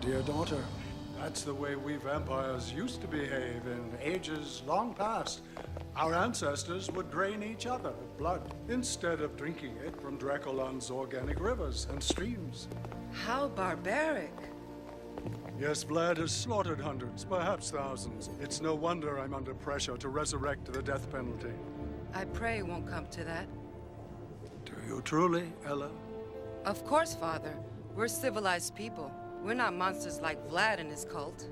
dear daughter. That's the way we vampires used to behave in ages long past. Our ancestors would drain each other of blood instead of drinking it from Draculon's organic rivers and streams. How barbaric. Yes, Vlad has slaughtered hundreds, perhaps thousands. It's no wonder I'm under pressure to resurrect the death penalty. I pray it won't come to that. Do you truly, Ella? Of course, Father. We're civilized people. We're not monsters like Vlad and his cult.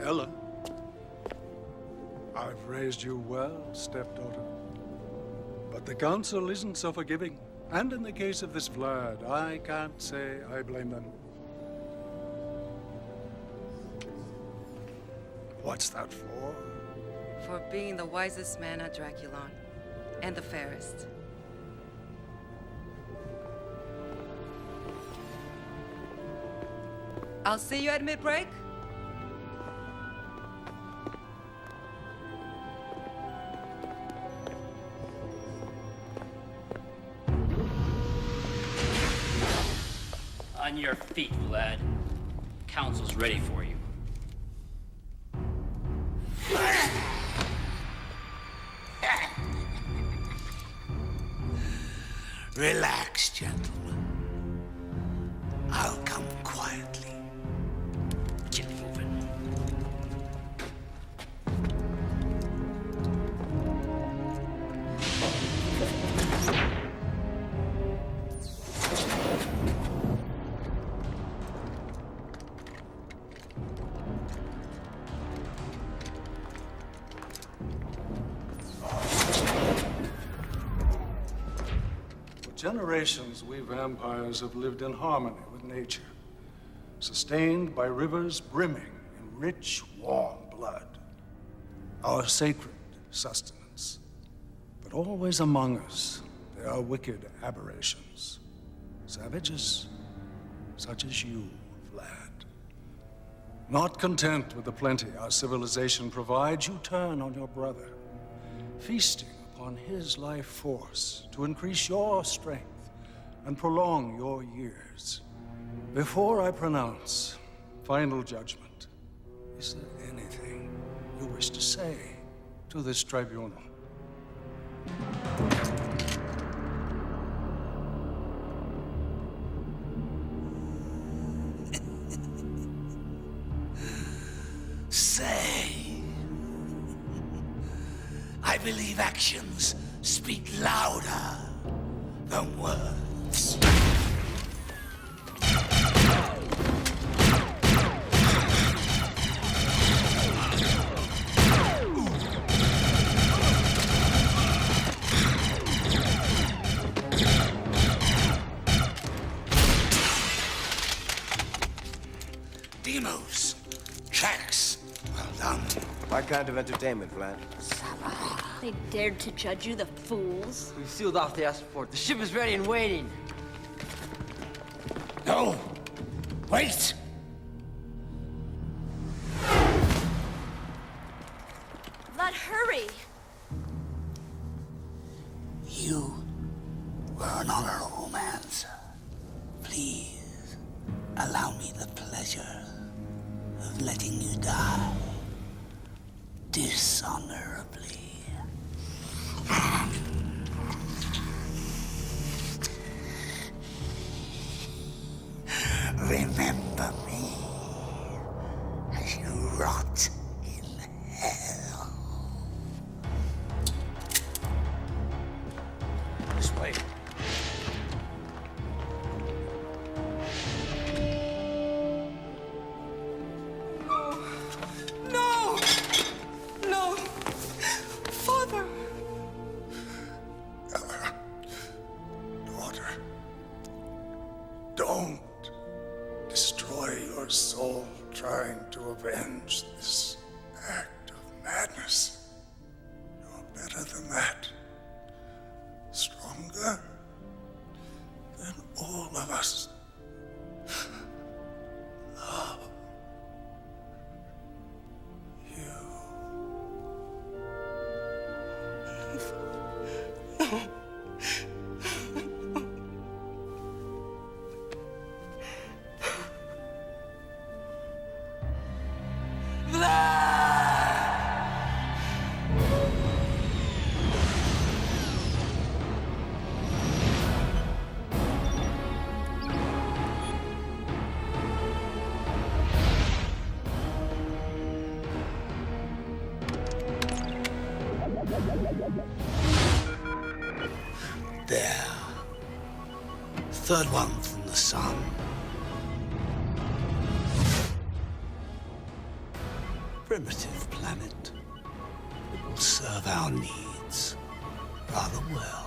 Ella, I've raised you well, stepdaughter. But the council isn't so forgiving. And in the case of this Vlad, I can't say I blame them. What's that for? For being the wisest man at Draculon. And the fairest. I'll see you at mid-break. On your feet, Vlad. Council's ready for you. Relax, gentlemen. I'll come quietly. Get moving. Generations, we vampires have lived in harmony with nature, sustained by rivers brimming in rich, warm blood, our sacred sustenance. But always among us, there are wicked aberrations, savages such as you, Vlad. Not content with the plenty our civilization provides, you turn on your brother, feasting on his life force to increase your strength and prolong your years. Before I pronounce final judgment, is there anything you wish to say to this tribunal? Say. I believe actions speak louder than words. Demos, tracks, well done. My kind of entertainment, Vlad. They dared to judge you, the fools. We've sealed off the export. The ship is ready and waiting. No! Wait! Vlad, hurry! You were an honorable man, sir. Please, allow me the pleasure of letting you die dishonorably. Remember me as you rot in hell. This way. No! No! Father! Daughter, don't destroy your soul trying to avenge this act of madness. You're better than that. Stronger than all of us. Love you. There. Third one from the sun. Primitive planet. It will serve our needs rather well.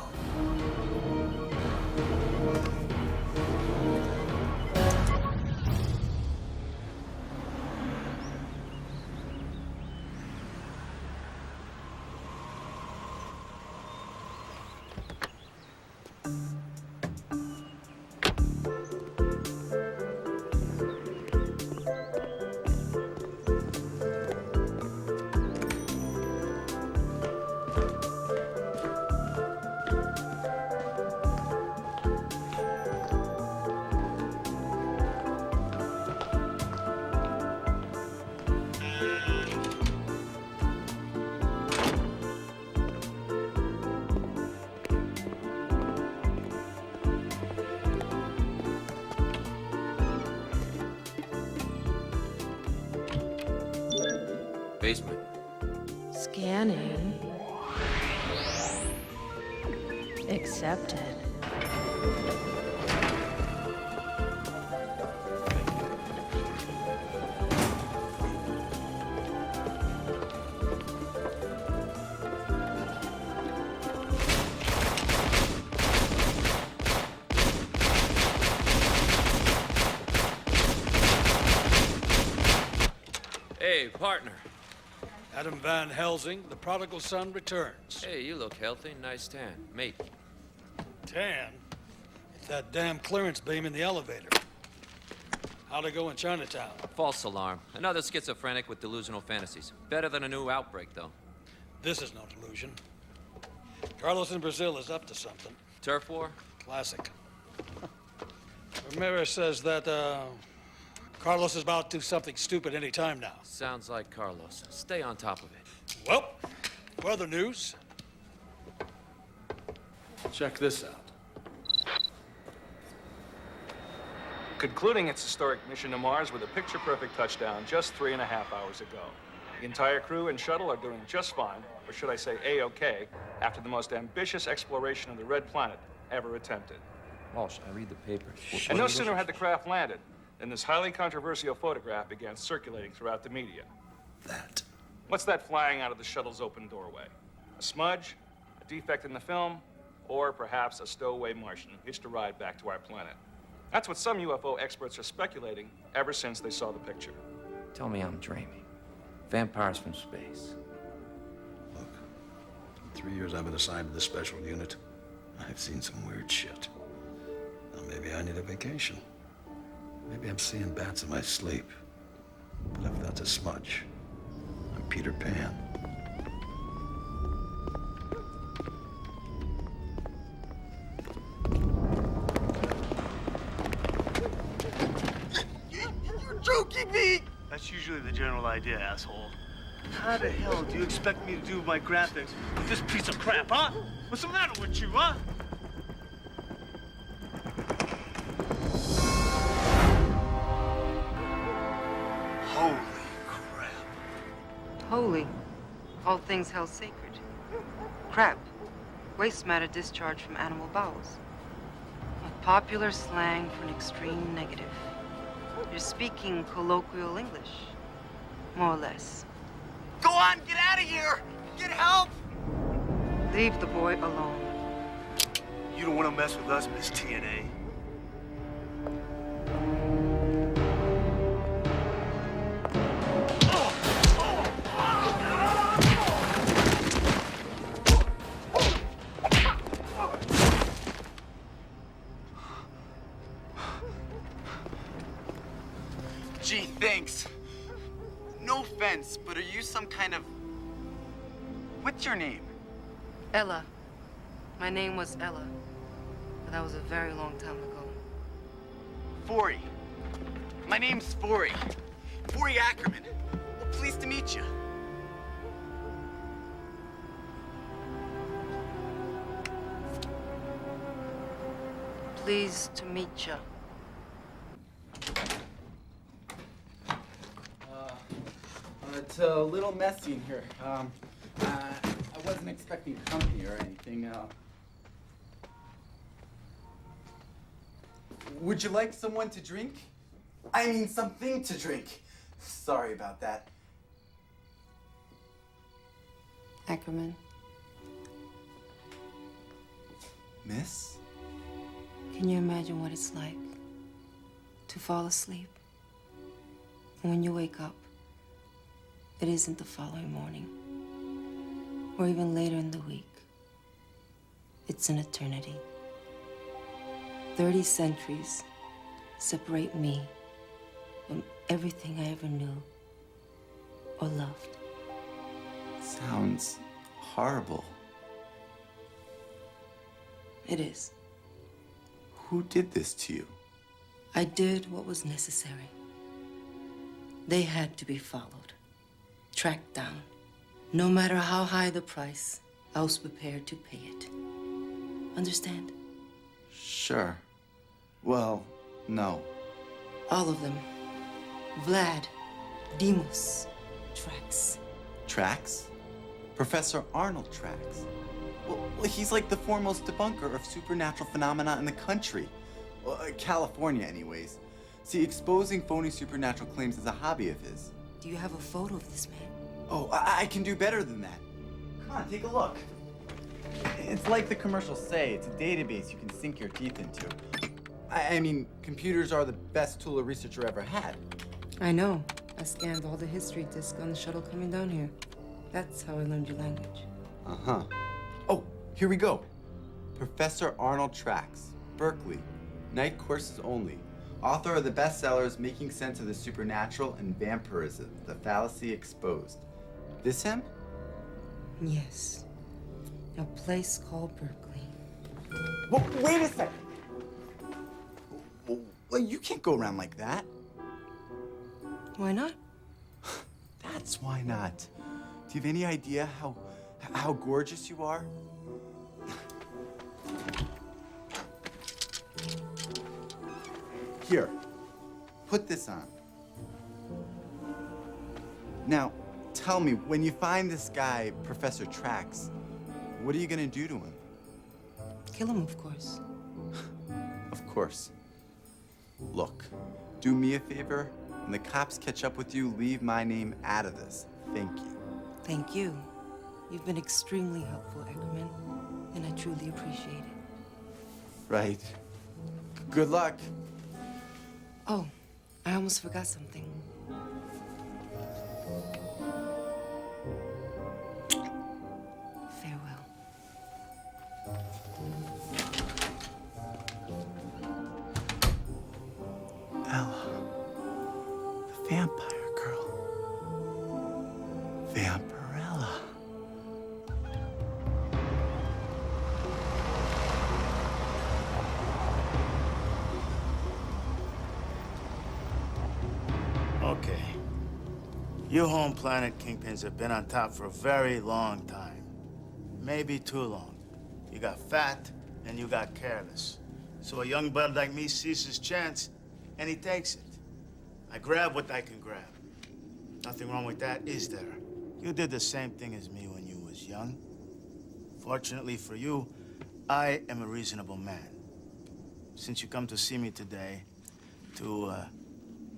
Basement. Scanning. Accepted. Hey, partner. Adam Van Helsing, the prodigal son, returns. Hey, you look healthy. Nice tan. Mate. Tan? It's that damn clearance beam in the elevator. How'd it go in Chinatown? False alarm. Another schizophrenic with delusional fantasies. Better than a new outbreak, though. This is no delusion. Carlos in Brazil is up to something. Turf war? Classic. Ramirez says that, Carlos is about to do something stupid any time now. Sounds like Carlos. Stay on top of it. Well, weather news. Check this out. Concluding its historic mission to Mars with a picture-perfect touchdown just 3.5 hours ago. The entire crew and shuttle are doing just fine, or should I say A-OK, after the most ambitious exploration of the Red Planet ever attempted. Walsh, I read the papers. And no sooner had the craft landed than this highly controversial photograph began circulating throughout the media. That. What's that flying out of the shuttle's open doorway? A smudge, a defect in the film, or perhaps a stowaway Martian hitched a ride back to our planet? That's what some UFO experts are speculating ever since they saw the picture. Tell me I'm dreaming. Vampires from space. Look, in 3 years I've been assigned to this special unit. I've seen some weird shit. Now maybe I need a vacation. Maybe I'm seeing bats in my sleep. But if that's a smudge, I'm Peter Pan. You're joking me! That's usually the general idea, asshole. How the hell do you expect me to do my graphics with this piece of crap, huh? What's the matter with you, huh? Holy crap. Holy. All things held sacred. Crap. Waste matter discharged from animal bowels. A popular slang for an extreme negative. You're speaking colloquial English. More or less. Go on, get out of here! Get help! Leave the boy alone. You don't want to mess with us, Miss TNA. Gee, thanks. No offense, but are you some kind of... What's your name? Ella. My name was Ella. But that was a very long time ago. Forey. My name's Forey. Forey Ackerman. Well, pleased to meet you. Pleased to meet you. It's a little messy in here. I wasn't expecting company or anything. Would you like someone to drink? I mean, something to drink. Sorry about that. Ackerman, Miss? can you imagine what it's like to fall asleep? And when you wake up, it isn't the following morning, or even later in the week. It's an eternity. 30 centuries separate me from everything I ever knew or loved. Sounds horrible. It is. Who did this to you? I did what was necessary. They had to be followed, tracked down. No matter how high the price, I was prepared to pay it. Understand? Sure. Well, no. All of them. Vlad, Demos, Trax. Trax? Professor Arnold Trax? Well, he's like the foremost debunker of supernatural phenomena in the country. Well, California, anyways. See, exposing phony supernatural claims is a hobby of his. Do you have a photo of this man? Oh, I can do better than that. Come on, take a look. It's like the commercials say, it's a database you can sink your teeth into. I mean, computers are the best tool a researcher ever had. I know. I scanned all the history discs on the shuttle coming down here. That's how I learned your language. Uh-huh. Oh, here we go. Professor Arnold Trax, Berkeley, night courses only. Author of the bestsellers Making Sense of the Supernatural and Vampirism, The Fallacy Exposed. This him? Yes. A place called Berkeley. Well, wait a second. Well, you can't go around like that. Why not? That's why not. Do you have any idea how gorgeous you are? Here, put this on. Now, tell me, when you find this guy, Professor Trax, what are you gonna do to him? Kill him, of course. Of course. Look, do me a favor. When the cops catch up with you, leave my name out of this. Thank you. Thank you. You've been extremely helpful, Ackerman, and I truly appreciate it. Right. Good luck. Oh, I almost forgot something. Farewell. Ella, the vampire girl. Vampirella. Okay. You home planet kingpins have been on top for a very long time. Maybe too long. You got fat and you got careless. So a young bud like me sees his chance and he takes it. I grab what I can grab. Nothing wrong with that, is there? You did the same thing as me when you was young. Fortunately for you, I am a reasonable man. Since you come to see me today to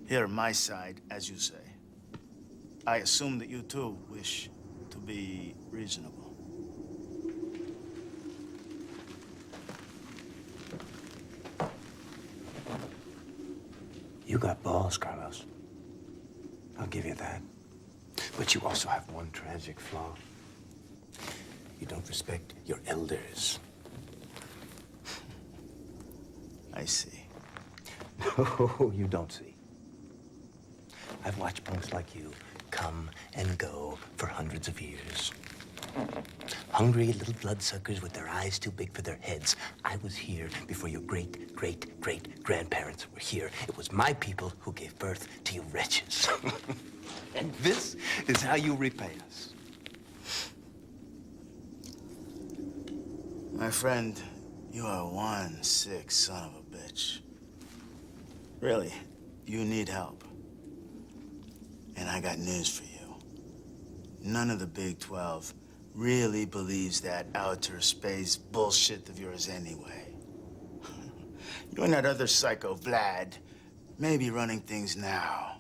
hear my side, as you say, I assume that you too wish to be reasonable. You got balls, Carlos. I'll give you that. But you also have one tragic flaw. You don't respect your elders. I see. No, you don't see. I've watched punks like you come and go for hundreds of years. Hungry little bloodsuckers with their eyes too big for their heads. I was here before your great-great-great-grandparents were here. It was my people who gave birth to you wretches. And this is how you repay us. My friend, you are one sick son of a bitch. Really, you need help. And I got news for you. None of the Big 12 really believes that outer space bullshit of yours anyway. You and that other psycho, Vlad, may be running things now,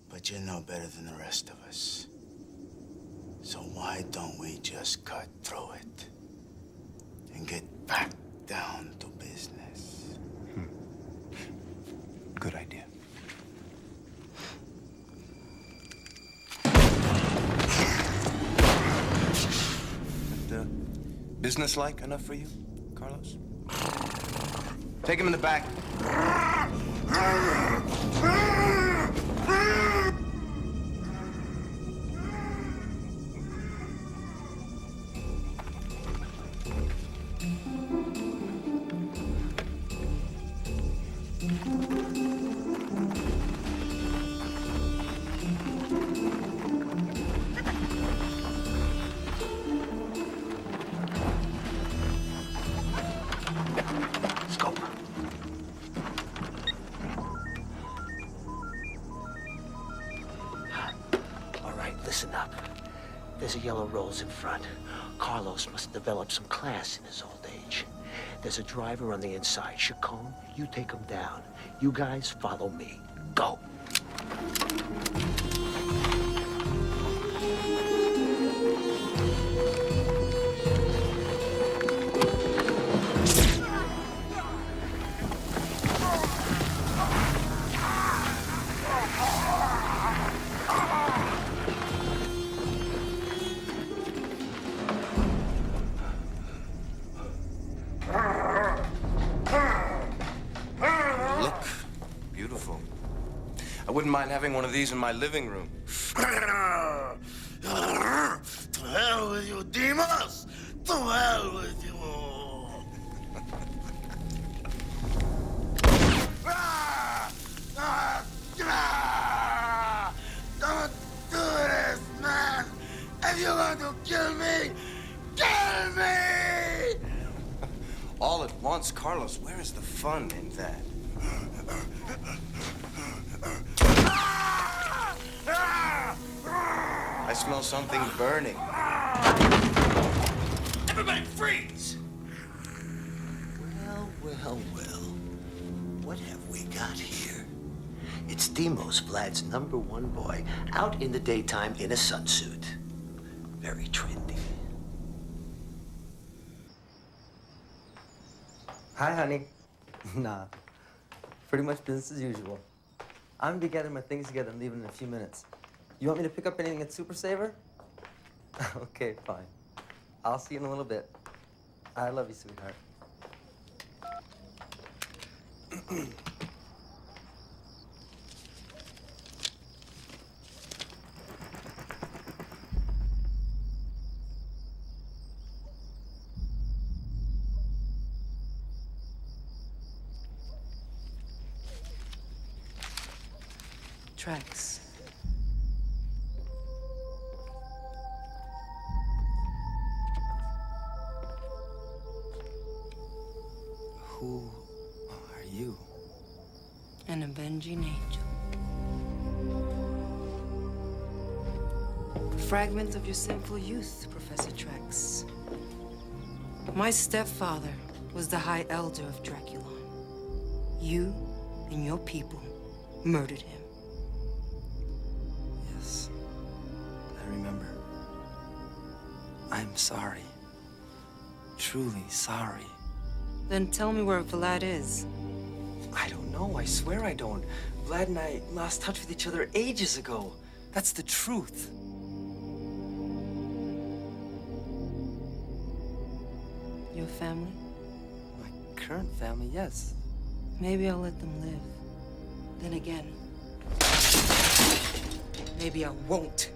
but you're no better than the rest of us. So why don't we just cut through it and get back down to business? Good idea. But, businesslike enough for you, Carlos? Take him in the back. Scope. All right, listen up. There's a yellow rose in front. Carlos must develop some class in his old age. There's a driver on the inside. Chacon, you take him down. You guys follow me. Go. Look, beautiful. I wouldn't mind having one of these in my living room. To hell with you, Demas! To hell with you! Don't do this, man! If you're going to kill me, kill me! All at once, Carlos. Where is the fun in that? I smell something burning. Everybody freeze! Well. What have we got here? It's Demos, Vlad's #1 boy, out in the daytime in a sunsuit. Very trendy. Hi, honey. Nah, pretty much business as usual. I'm gonna be getting my things together and leaving in a few minutes. You want me to pick up anything at Super Saver? Okay, fine. I'll see you in a little bit. I love you, sweetheart. Tracks. Who are you? An avenging angel. Fragment of your sinful youth, Professor Trax. My stepfather was the High Elder of Draculon. You and your people murdered him. Yes, I remember. I'm sorry. Truly sorry. Then tell me where Vlad is. I don't know, I swear I don't. Vlad and I lost touch with each other ages ago. That's the truth. Your family? My current family, yes. Maybe I'll let them live. Then again, maybe I won't.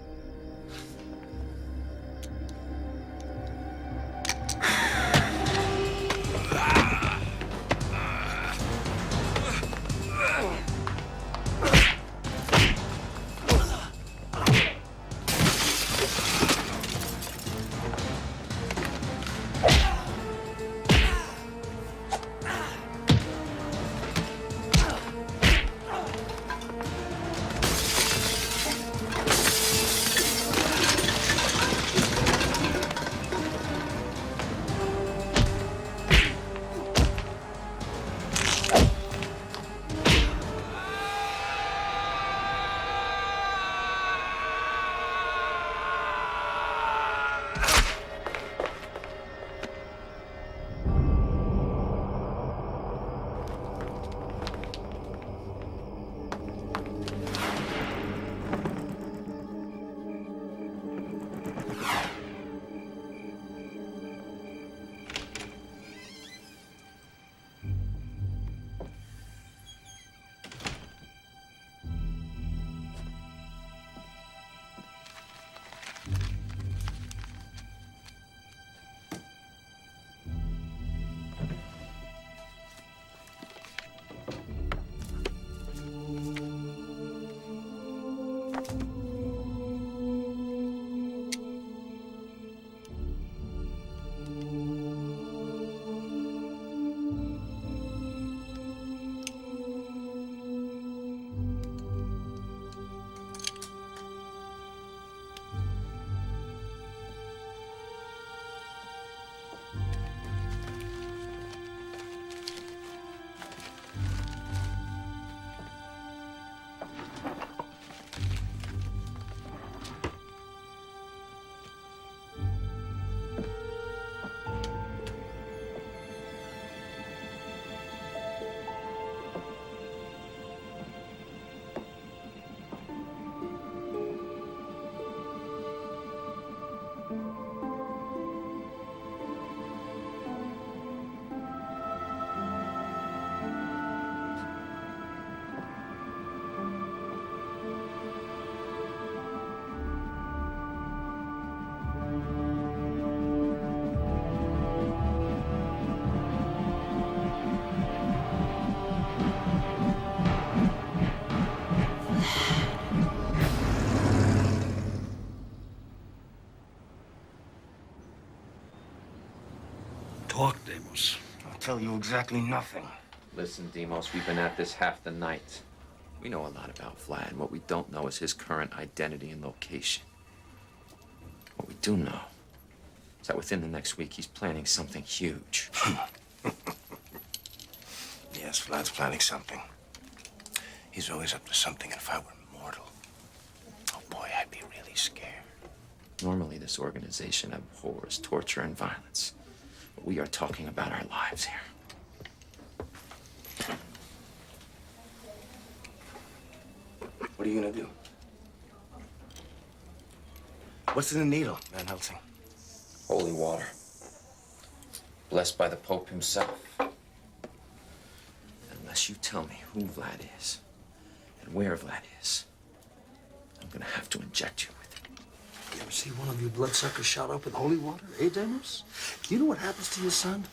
Talk, Deimos. I'll tell you exactly nothing. Listen, Demos, we've been at this half the night. We know a lot about Vlad, and what we don't know is his current identity and location. What we do know is that within the next week, he's planning something huge. Yes, Vlad's planning something. He's always up to something, and if I were mortal, oh boy, I'd be really scared. Normally, this organization abhors torture and violence. But we are talking about our lives here. What are you gonna do? What's in the needle, Van Helsing? Holy water. Blessed by the Pope himself. Unless you tell me who Vlad is and where Vlad is, I'm gonna have to inject you with it. You ever see one of you bloodsuckers shot up with holy water, eh, Deimos? You know what happens to your son?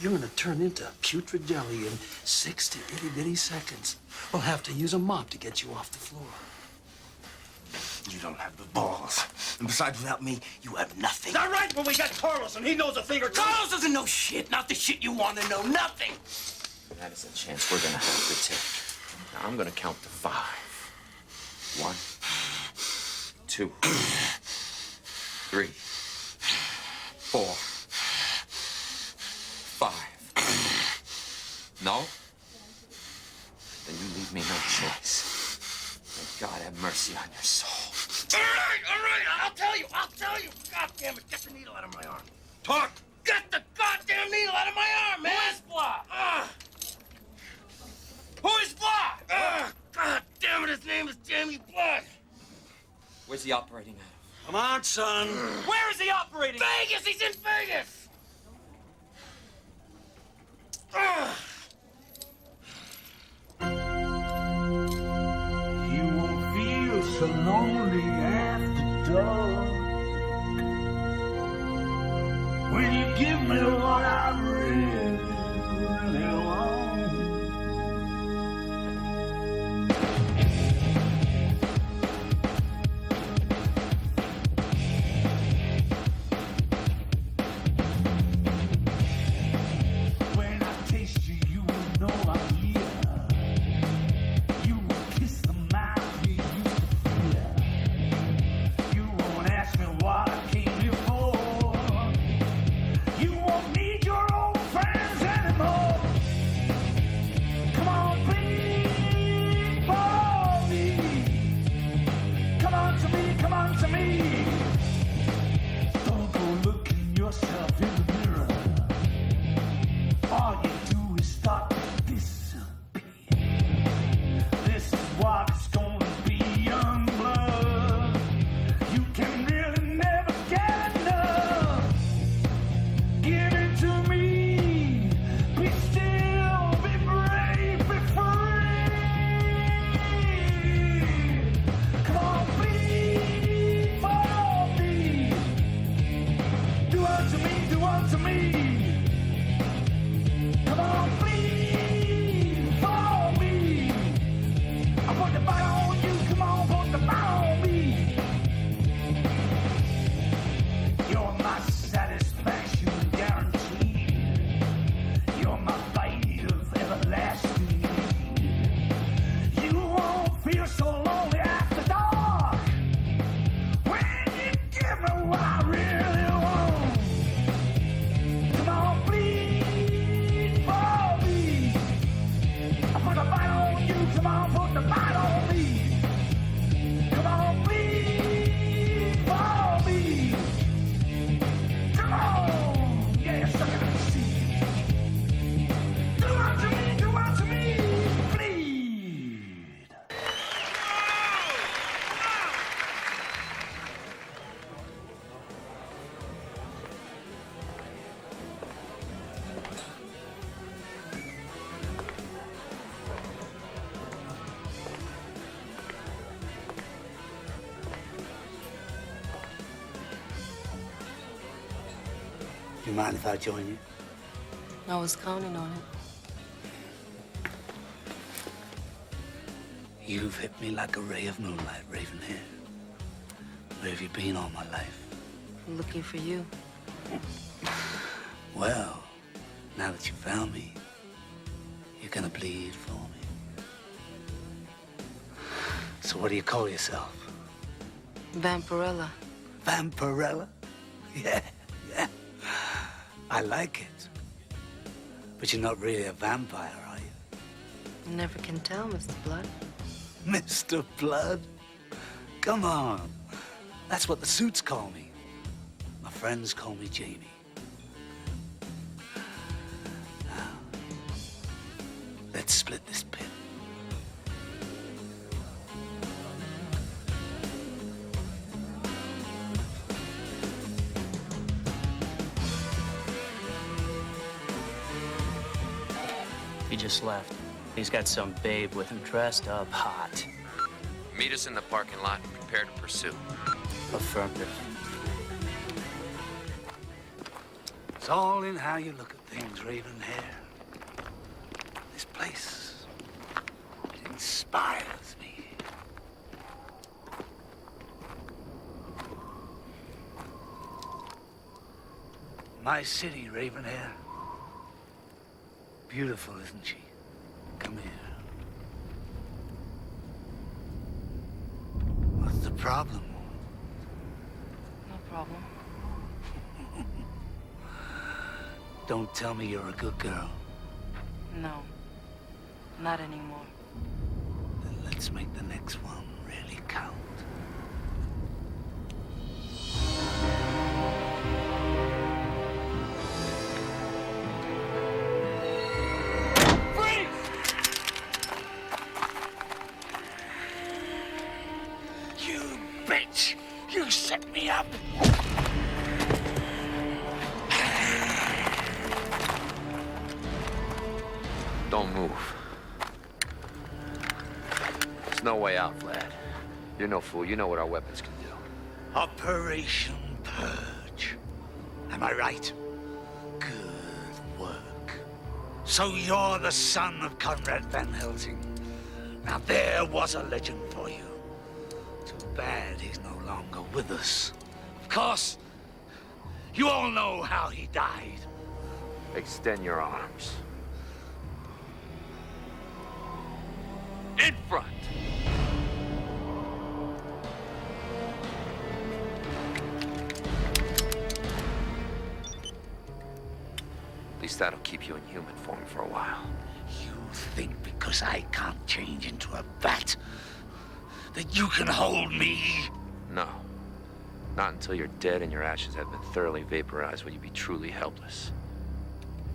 You're gonna turn into putrid jelly in 60 itty-bitty seconds. We'll have to use a mop to get you off the floor. You don't have the balls. And besides, without me, you have nothing. All right, well, we got Carlos, and he knows a thing or two. Carlos doesn't know shit. Not the shit you want to know. Nothing. That is a chance we're gonna have to take. Now, I'm gonna count to 5. 1, 2, 3, 4, 5. No? Then you leave me no choice. May God have mercy on your soul. All right, I'll tell you. God damn it, get the needle out of my arm. Talk. Get the goddamn needle out of my arm, man. Who is Vlad? Who is Vlad? God damn it, his name is Jamie Blood. Where's he operating out of? Come on, son. Where is he operating? Vegas, he's in Vegas. You won't feel so lonely after dark when you give me what I really, really want. When I taste you, you will know I'm here. You will kiss the mouth you used to fear. You won't ask me what I came here for. You won't need your old friends anymore. Come on, please, follow me. Come on to me, come on to me. Don't go looking yourself in the mirror. All you do is start to disappear. This is what it's gonna be, young blood. You can really never get enough. Give it to me. Be still, be brave, be free. Come on, please, follow me. Do unto me, do unto me. Come on, please, follow me. I put the fire on you, come on, put the fire on me. You're my satisfaction guaranteed. You're my fight of everlasting need. You won't feel so lonely after dark when you give me what I really want. Come on, please, follow me. I put the fight on you, come on, put the fight on me. Come on, please, follow me. Come on, yeah, suck it and see. Do unto me, bleed. You mind if I join you? I was counting on it. You've hit me like a ray of moonlight, Ravenhair. Where have you been all my life? I'm looking for you. Well, now that you found me, you're gonna bleed for me. So what do you call yourself? Vampirella. Vampirella? Yeah, yeah. I like it. But you're not really a vampire, are you? You never can tell, Mr. Blood. Mr. Blood? Come on. That's what the suits call me. My friends call me Jamie. Now, let's split this pit. He just left. He's got some babe with him dressed up hot. Meet us in the parking lot and prepare to pursue. Affirmative. It's all in how you look at things, Ravenhair. This place, it inspires me. My city, Ravenhair. Beautiful, isn't she? Come here. What's the problem? No problem. Don't tell me you're a good girl. No. Not anymore. Then let's make the next one really count. You bitch! You set me up! Don't move. There's no way out, Vlad. You're no fool. You know what our weapons can do. Operation Purge. Am I right? Good work. So you're the son of Conrad Van Helsing. Now there was a legend for you. Too bad he's no longer with us. Of course, you all know how he died. Extend your arms. In front. At least that'll keep you in human form for a while. You think because I can't change into a bat that you can hold me? No. Not until you're dead and your ashes have been thoroughly vaporized will you be truly helpless.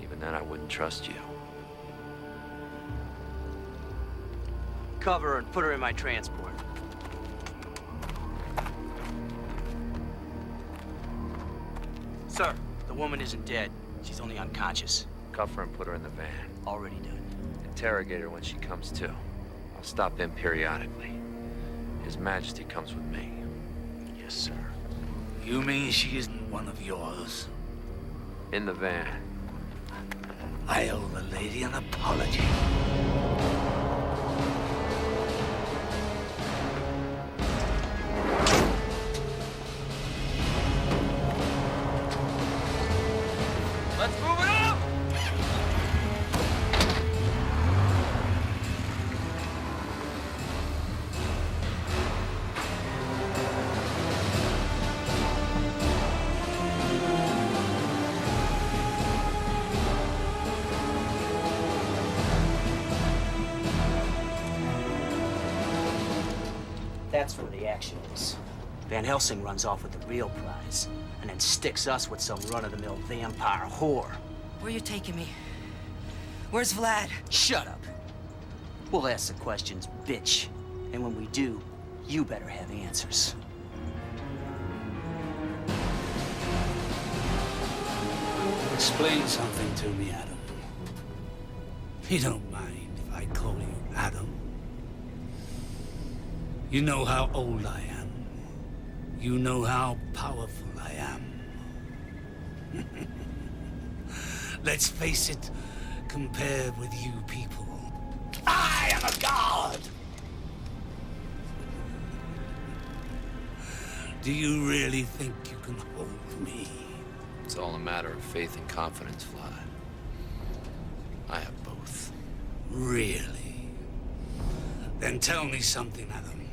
Even then, I wouldn't trust you. Cover her and put her in my transport. Sir, the woman isn't dead. She's only unconscious. Cuff her and put her in the van. Already done. Interrogate her when she comes to. I'll stop in periodically. His Majesty comes with me. Yes, sir. You mean she isn't one of yours? In the van. I owe the lady an apology. Let's move it up! That's where the action is. Van Helsing runs off with the real prize, and then sticks us with some run-of-the-mill vampire whore. Where you taking me? Where's Vlad? Shut up. We'll ask the questions, bitch. And when we do, you better have answers. Explain something to me, Adam. You don't mind if I call you Adam? You know how old I am. You know how powerful I am. Let's face it, compared with you people, I am a god! Do you really think you can hold me? It's all a matter of faith and confidence, Vlad. I have both. Really? Then tell me something, Adam.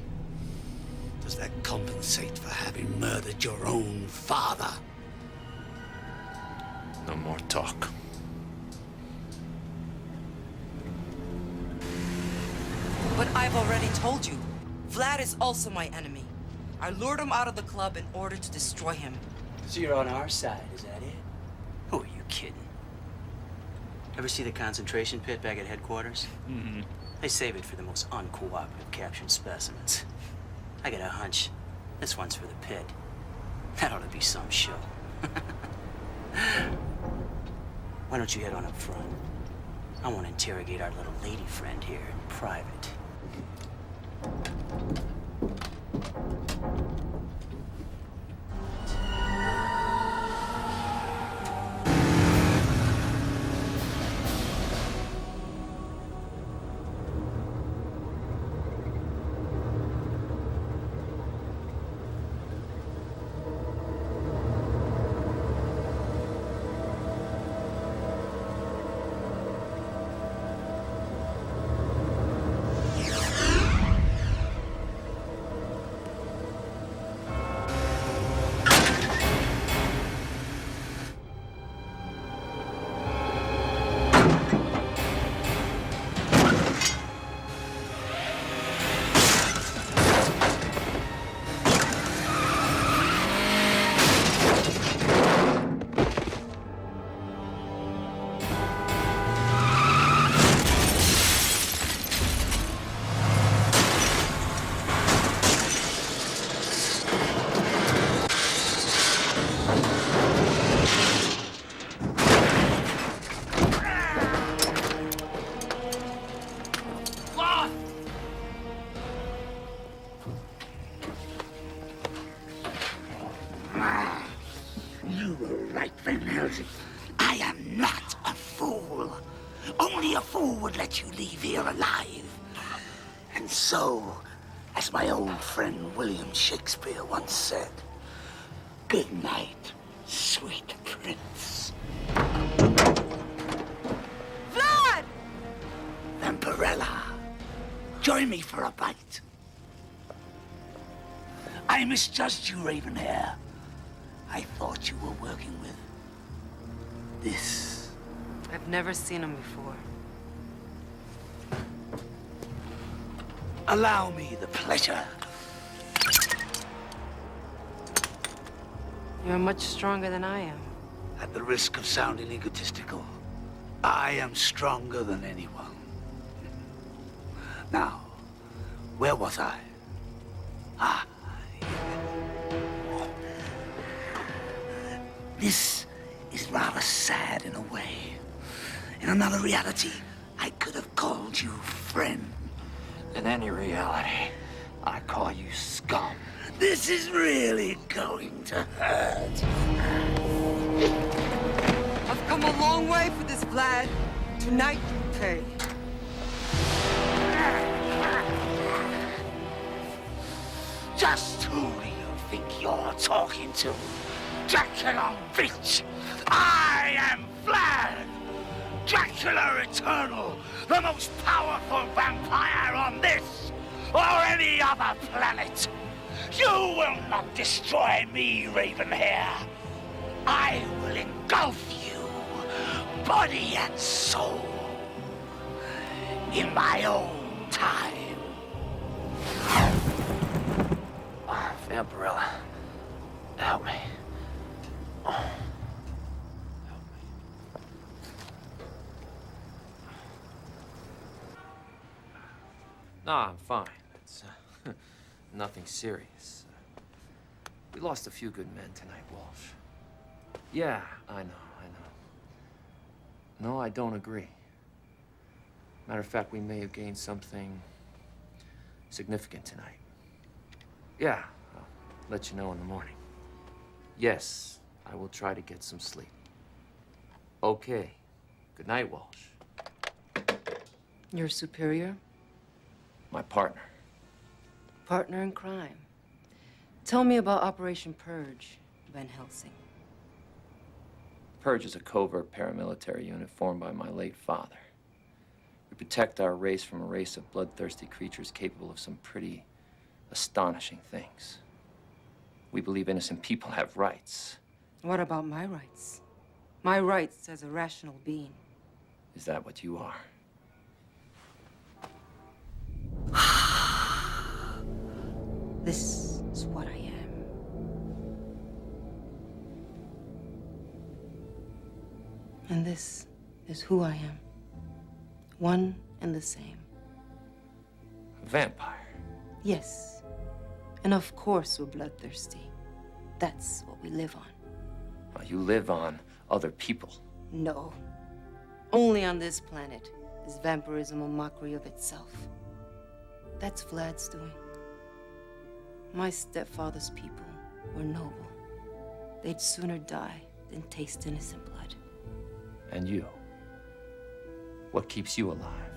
Does that compensate for having murdered your own father? No more talk. But I've already told you, Vlad is also my enemy. I lured him out of the club in order to destroy him. So you're on our side, is that it? Who are you kidding? Ever see the concentration pit back at headquarters? Mm-hmm. They save it for the most uncooperative captured specimens. I got a hunch. This one's for the pit. That ought to be some show. Why don't you head on up front? I want to interrogate our little lady friend here in private. You were right, Van Helsing. I am not a fool. Only a fool would let you leave here alive. And so, as my old friend William Shakespeare once said, good night, sweet prince. Vlad! Vampirella, join me for a bite. I misjudged you, Ravenhair. I thought you were working with this. I've never seen him before. Allow me the pleasure. You're much stronger than I am. At the risk of sounding egotistical, I am stronger than anyone. Now, where was I? Ah. This is rather sad in a way. In another reality, I could have called you friend. In any reality, I call you scum. This is really going to hurt. I've come a long way for this, Vlad. Tonight you pay. Just who do you think you're talking to? Dracula, bitch! I am Vlad! Dracula Eternal, the most powerful vampire on this or any other planet. You will not destroy me, Ravenhair. I will engulf you, body and soul, in my own time. Vampirella, help me. Oh. No, I'm fine. It's nothing serious. We lost a few good men tonight, Walsh. Yeah, I know. No, I don't agree. Matter of fact, we may have gained something significant tonight. Yeah, I'll let you know in the morning. Yes, I will try to get some sleep. Okay. Good night, Walsh. Your superior? My partner. Partner in crime. Tell me about Operation Purge, Van Helsing. Purge is a covert paramilitary unit formed by my late father. We protect our race from a race of bloodthirsty creatures capable of some pretty astonishing things. We believe innocent people have rights. What about my rights? My rights as a rational being. Is that what you are? This is what I am. And this is who I am. One and the same. A vampire. Yes. And of course we're bloodthirsty. That's what we live on. Well, you live on other people. No. Only on this planet is vampirism a mockery of itself. That's Vlad's doing. My stepfather's people were noble. They'd sooner die than taste innocent blood. And you? What keeps you alive?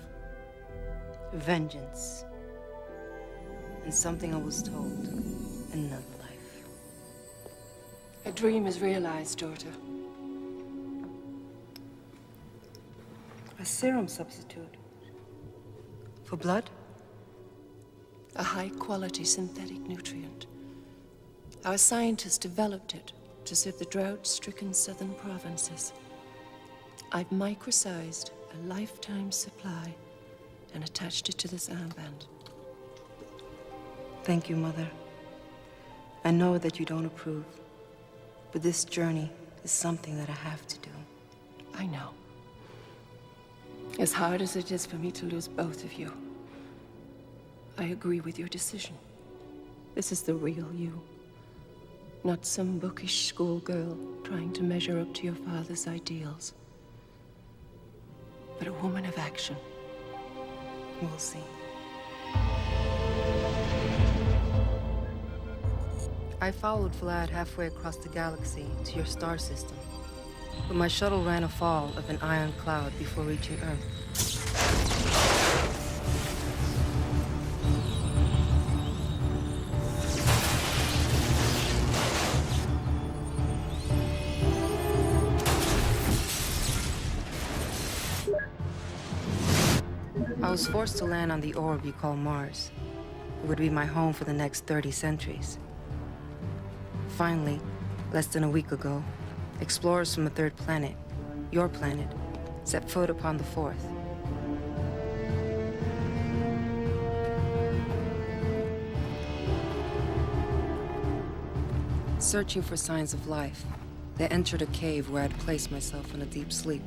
Vengeance. And something I was told in another life. A dream is realized, daughter. A serum substitute. For blood? A high-quality synthetic nutrient. Our scientists developed it to serve the drought-stricken southern provinces. I've microsized a lifetime supply and attached it to this armband. Thank you, Mother. I know that you don't approve, but this journey is something that I have to do. I know. As hard as it is for me to lose both of you, I agree with your decision. This is the real you. Not some bookish schoolgirl trying to measure up to your father's ideals. But a woman of action. We'll see. I followed Vlad halfway across the galaxy to your star system. But my shuttle ran afoul of an ion cloud before reaching Earth. I was forced to land on the orb you call Mars. It would be my home for the next 30 centuries. Finally, less than a week ago, explorers from a third planet, your planet, set foot upon the fourth. Searching for signs of life, they entered a cave where I'd placed myself in a deep sleep.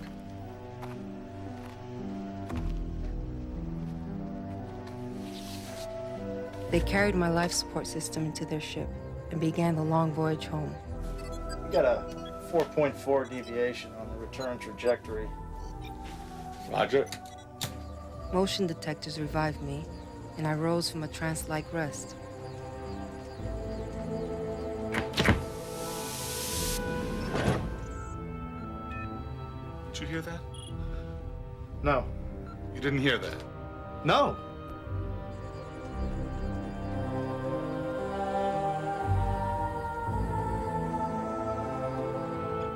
They carried my life support system into their ship and began the long voyage home. We got a 4.4 deviation on the return trajectory. Roger. Motion detectors revived me, and I rose from a trance-like rest. Did you hear that? No. You didn't hear that? No.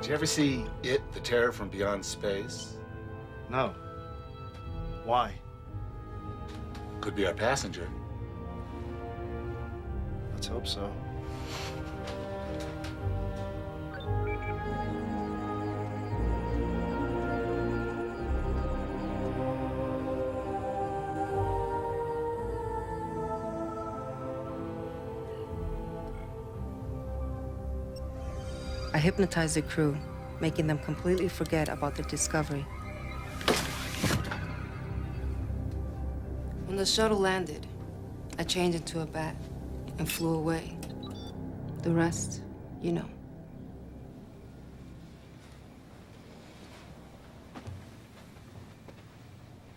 Did you ever see It, the Terror from Beyond Space? No. Why? Could be our passenger. Let's hope so. I hypnotized the crew, making them completely forget about their discovery. When the shuttle landed, I changed into a bat and flew away. The rest, you know.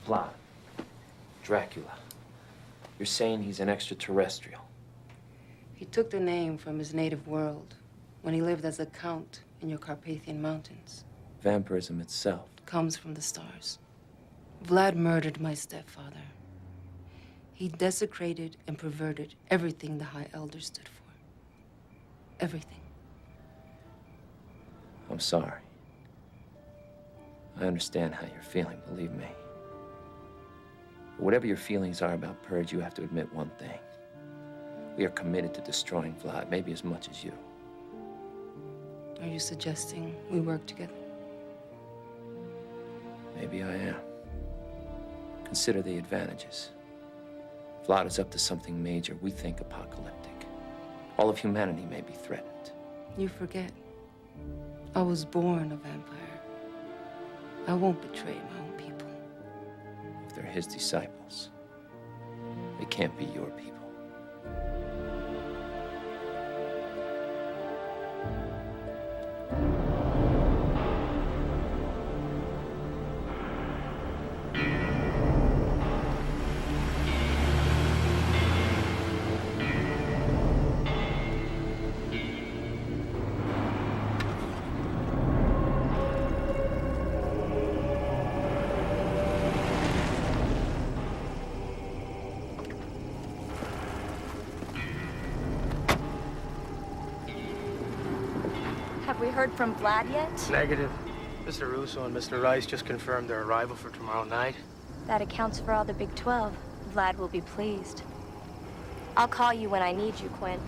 Vlad. Dracula. You're saying he's an extraterrestrial? He took the name from his native world when he lived as a count in your Carpathian Mountains. Vampirism itself. Comes from the stars. Vlad murdered my stepfather. He desecrated and perverted everything the High Elder stood for. Everything. I'm sorry. I understand how you're feeling, believe me. But whatever your feelings are about Purge, you have to admit one thing. We are committed to destroying Vlad, maybe as much as you. Are you suggesting we work together? Maybe I am. Consider the advantages. Vlad is up to something major, we think apocalyptic. All of humanity may be threatened. You forget. I was born a vampire. I won't betray my own people. If they're his disciples, they can't be your people. Have we heard from Vlad yet? Negative. Mr. Russo and Mr. Rice just confirmed their arrival for tomorrow night. That accounts for all the Big 12. Vlad will be pleased. I'll call you when I need you, Quinn.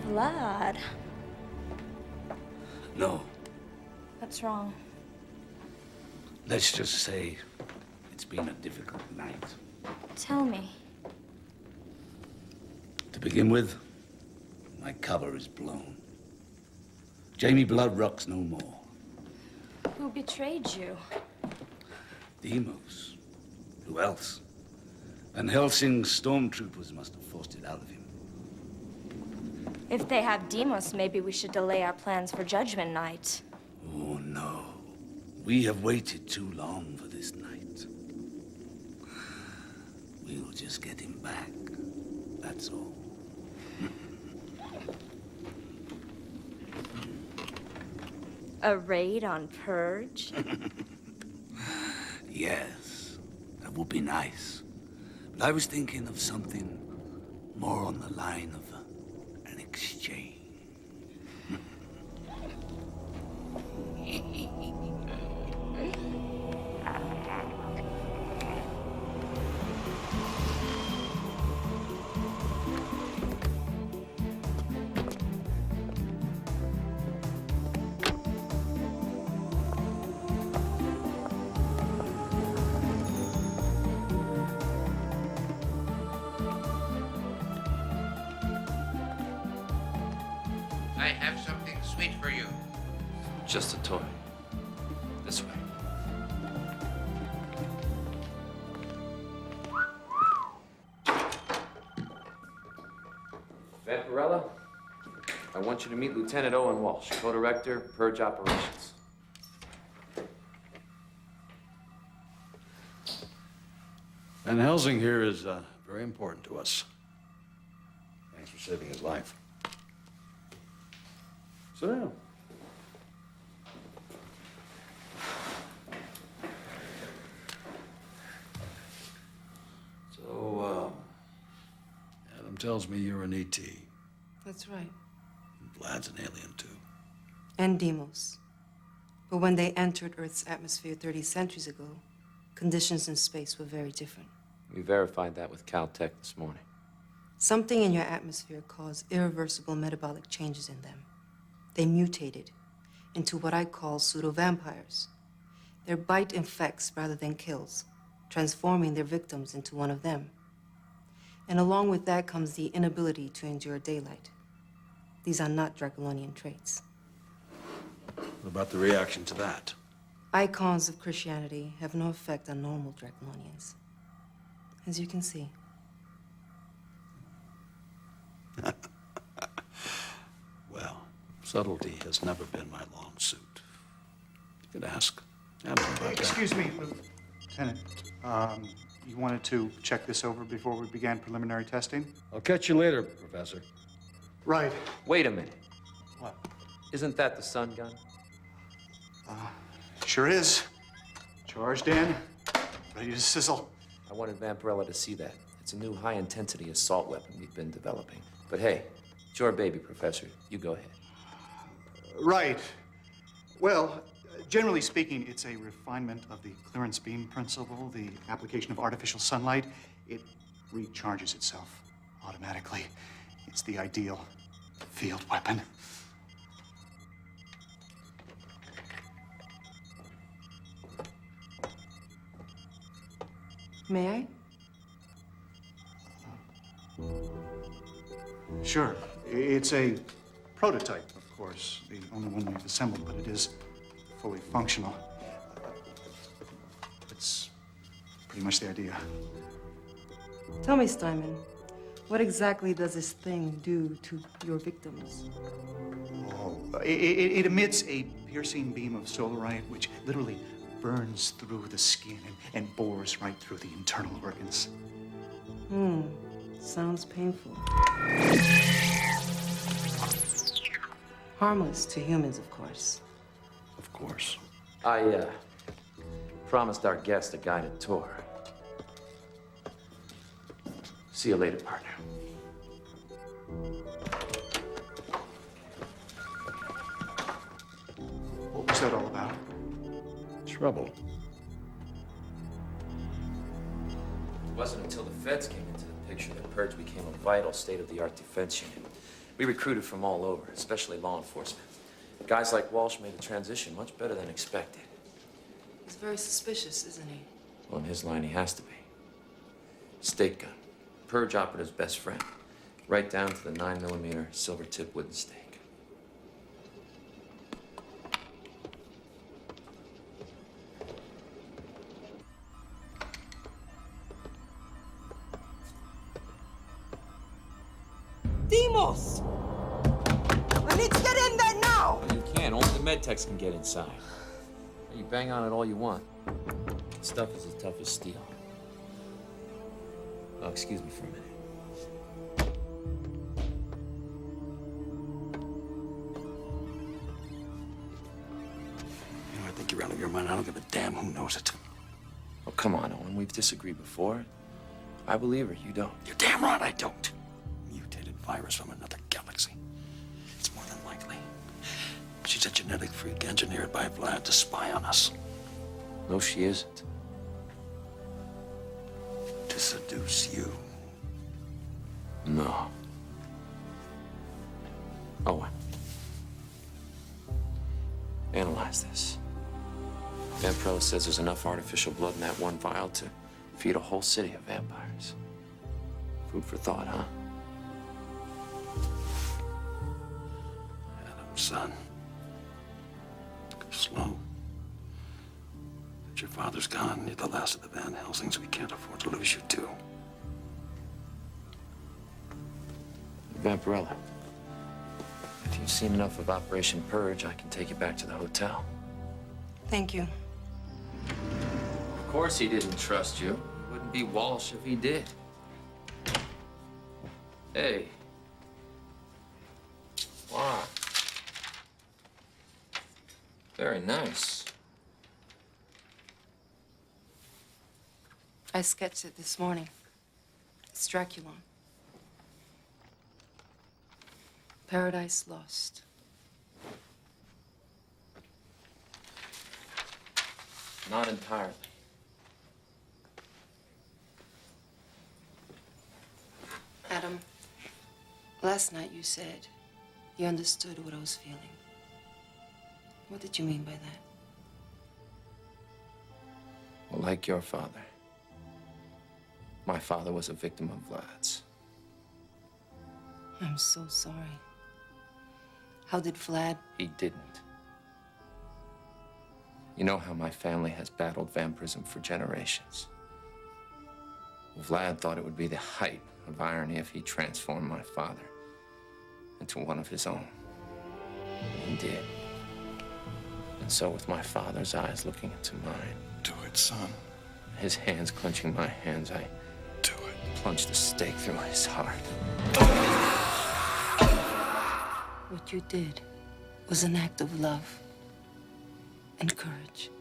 Vlad. No, What's wrong? let's just say it's been a difficult night. Tell me. To begin with, my cover is blown. Jamie Blood rocks no more. Who betrayed you? Demos. Who else? Van Helsing's stormtroopers must have forced it out of him. If they have Demos, maybe we should delay our plans for Judgment Night. Oh, no. We have waited too long for this night. We'll just get him back. That's all. A raid on Purge? Yes, that would be nice. But I was thinking of something more on the line of an exchange. I have something sweet for you. Just a toy. This way. Vampirella, I want you to meet Lieutenant Owen Walsh, Co-Director, Purge Operations. Van Helsing here is very important to us. Thanks for saving his life. Sit down. So, Adam tells me you're an ET. That's right. Vlad's an alien, too. And Demos. But when they entered Earth's atmosphere 30 centuries ago, conditions in space were very different. We verified that with Caltech this morning. Something in your atmosphere caused irreversible metabolic changes in them. They mutated into what I call pseudo-vampires. Their bite infects rather than kills, transforming their victims into one of them. And along with that comes the inability to endure daylight. These are not Draculonian traits. The about the reaction to that? Icons of Christianity have no effect on normal Draconians, as you can see. Well, subtlety has never been my long suit. You could ask Adam about that. Excuse me, Lieutenant. You wanted to check this over before we began preliminary testing? I'll catch you later, Professor. Right. Wait a minute. What? Isn't that the sun gun? Sure is. Charged in, ready to sizzle. I wanted Vampirella to see that. It's a new high-intensity assault weapon we've been developing. But hey, it's your baby, Professor. You go ahead. Right. Well, generally speaking, it's a refinement of the clearance beam principle, the application of artificial sunlight. It recharges itself automatically. It's the ideal field weapon. May I? Sure. It's a prototype, of course, the only one we've assembled, but it is fully functional. It's pretty much the idea. Tell me, Steinman, what exactly does this thing do to your victims? It emits a piercing beam of solarite, which literally burns through the skin and bores right through the internal organs. Sounds painful. Harmless to humans, of course. Of course. I promised our guest a guided tour. See you later, partner. What was that all about? Trouble. It wasn't until the feds came into the picture that Purge became a vital state-of-the-art defense unit. We recruited from all over, especially law enforcement. Guys like Walsh made the transition much better than expected. He's very suspicious, isn't he? Well, in his line, he has to be. State gun. Purge operative's best friend. Right down to the 9mm silver-tip wooden stake. Demos! I need to get in there now! Well, you can. Only the med techs can get inside. You bang on it all you want. The stuff is as tough as steel. Oh, excuse me for a minute. You know, I think you're out of your mind. I don't give a damn who knows it. Oh, come on, Owen. We've disagreed before. I believe her. You don't. You're damn right I don't. Mutated virus from another galaxy. It's more than likely. She's a genetic freak engineered by Vlad to spy on us. No, she isn't. To seduce you. No. Owen. Analyze this. Vampirella says there's enough artificial blood in that one vial to feed a whole city of vampires. Food for thought, huh? Adam, son. Go slow. But your father's gone. You're the last of the Van Helsings. We can't afford to lose you, too. Vampirella. If you've seen enough of Operation Purge, I can take you back to the hotel. Thank you. Of course he didn't trust you. He wouldn't be Walsh if he did. Hey. Wow. Very nice. I sketched it this morning. It's Draculon. Paradise Lost. Not entirely. Adam, last night you said you understood what I was feeling. What did you mean by that? Well, like your father, my father was a victim of Vlad's. I'm so sorry. How did Vlad? He didn't. You know how my family has battled vampirism for generations. Vlad thought it would be the height of irony if he transformed my father into one of his own. He did. And so with my father's eyes looking into mine. Do it, son. His hands clenching my hands, I plunged a stake through his heart. What you did was an act of love and courage.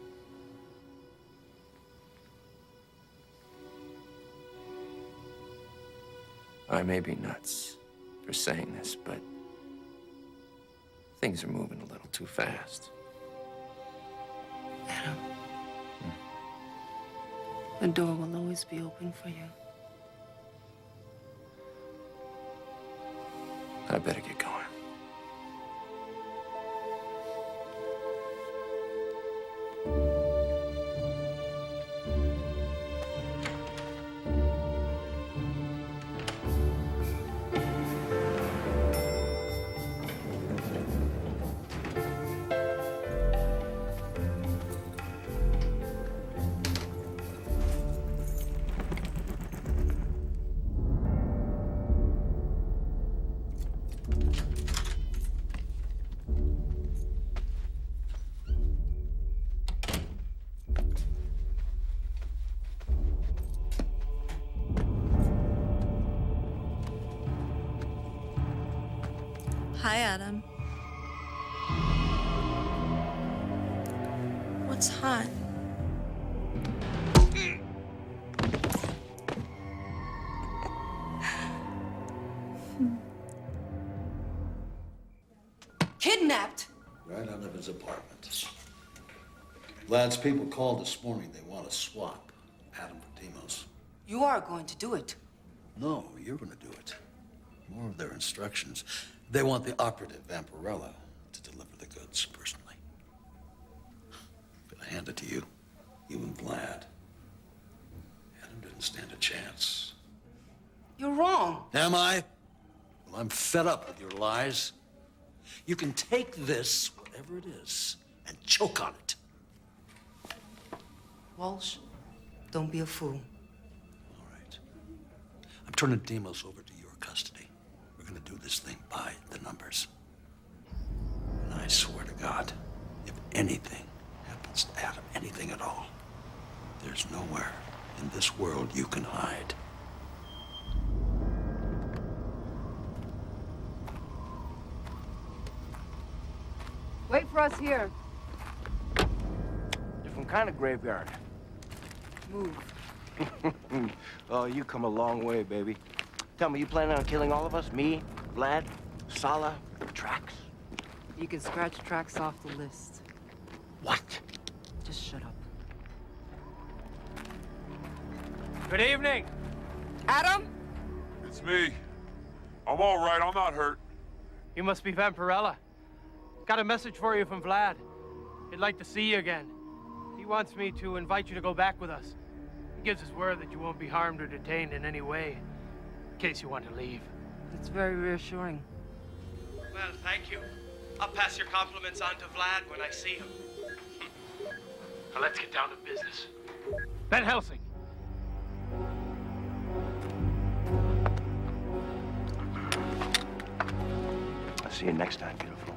I may be nuts for saying this, but things are moving a little too fast. Adam, the door will always be open for you. I better get going. Hi, Adam. What's hot? Kidnapped? Right out of his apartment. Vlad's people called this morning. They want to swap Adam for Demos. You are going to do it. No, you're going to do it. More of their instructions. They want the operative, Vampirella, to deliver the goods personally. Gonna hand it to you. You and Vlad. Adam didn't stand a chance. You're wrong. Am I? Well, I'm fed up with your lies. You can take this, whatever it is, and choke on it. Walsh, don't be a fool. I'm turning Demos over to your custody. We're gonna do this thing by the numbers. And I swear to God, if anything happens to Adam, anything at all, there's nowhere in this world you can hide. Wait for us here. Different kind of graveyard. Move. Oh, you come a long way, baby. Tell me, you planning on killing all of us? Me, Vlad, Sala, Trax? You can scratch Trax off the list. What? Just shut up. Good evening. Adam? It's me. I'm all right. I'm not hurt. You must be Vampirella. Got a message for you from Vlad. He'd like to see you again. He wants me to invite you to go back with us. He gives his word that you won't be harmed or detained in any way, in case you want to leave. It's very reassuring. Well, thank you. I'll pass your compliments on to Vlad when I see him. Now let's get down to business. Van Helsing. I'll see you next time, beautiful.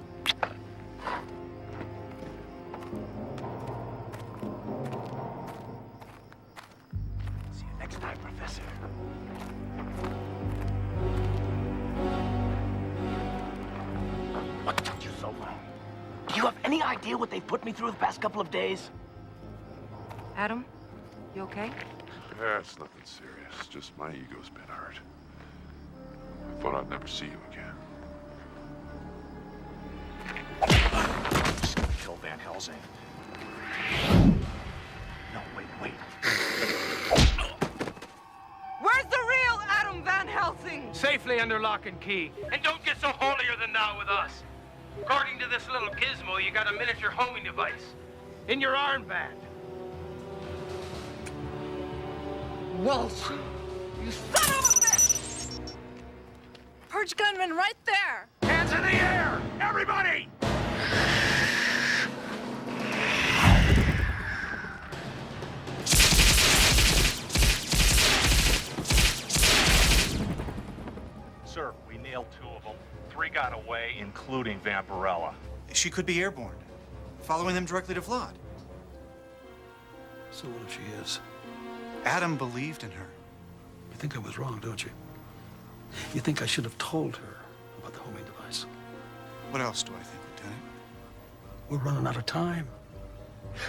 See you next time, Professor. What took you so long? Do you have any idea what they've put me through the past couple of days? Adam, you okay? Yeah, it's nothing serious. Just my ego's been hurt. I thought I'd never see you again. Just gonna kill Van Helsing. No, wait. Where's the real Adam Van Helsing? Safely under lock and key. And don't get so holier than thou with us. According to this little gizmo, you got a miniature homing device in your armband. Walsh, you son of a bitch! Purge gunman right there! Hands in the air! Everybody! including Vampirella. She could be airborne, following them directly to Vlad. So what if she is? Adam believed in her. You think I was wrong, don't you? You think I should have told her about the homing device? What else do I think, Lieutenant? We're running out of time.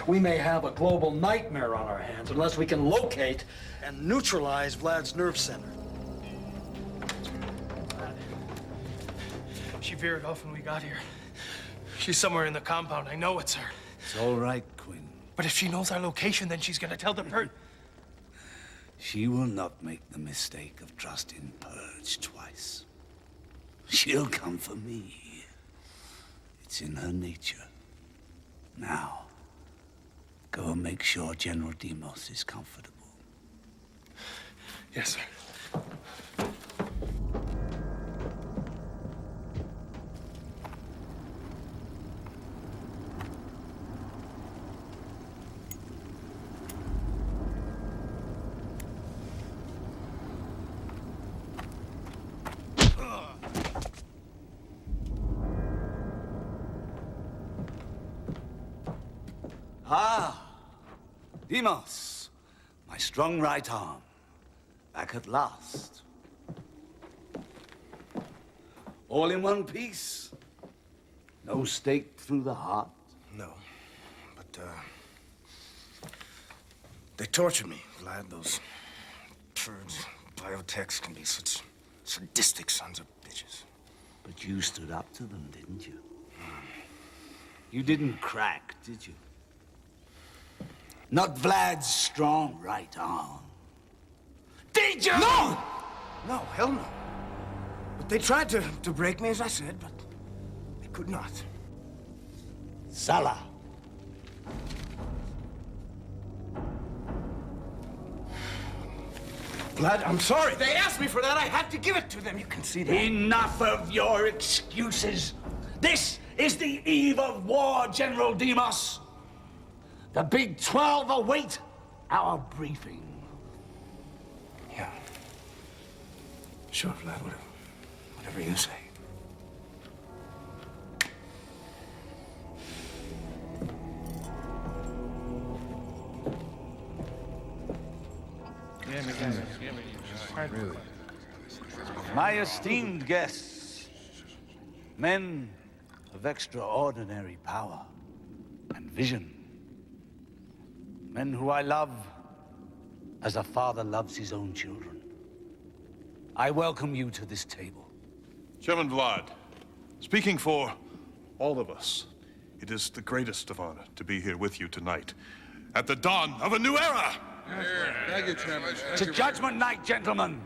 We may have a global nightmare on our hands unless we can locate and neutralize Vlad's nerve center. She veered off when we got here. She's somewhere in the compound. I know it's her. It's all right, Quinn. But if she knows our location, then she's gonna tell the Purge. She will not make the mistake of trusting Purge twice. She'll come for me. It's in her nature. Now, go and make sure General Demos is comfortable. Yes, sir. Ah, Demos, my strong right arm, back at last. All in one piece. No stake through the heart. No, but, they tortured me, Vlad. Those Purge biotechs can be such sadistic sons of bitches. But you stood up to them, didn't you? You didn't crack, did you? Not Vlad's strong right arm. Did you? No! No, hell no. But they tried to break me, as I said, but they could not. Salah. Vlad, I'm sorry. They asked me for that. I had to give it to them. You can see that. Enough of your excuses. This is the eve of war, General Demos. The Big 12 await our briefing. Yeah. Sure, Vlad. Whatever you say. Really? My esteemed guests, men of extraordinary power and vision, men who I love as a father loves his own children, I welcome you to this table. Chairman Vlad, speaking for all of us, it is the greatest of honor to be here with you tonight at the dawn of a new era. Thank you, Chairman. To Judgment Night, gentlemen.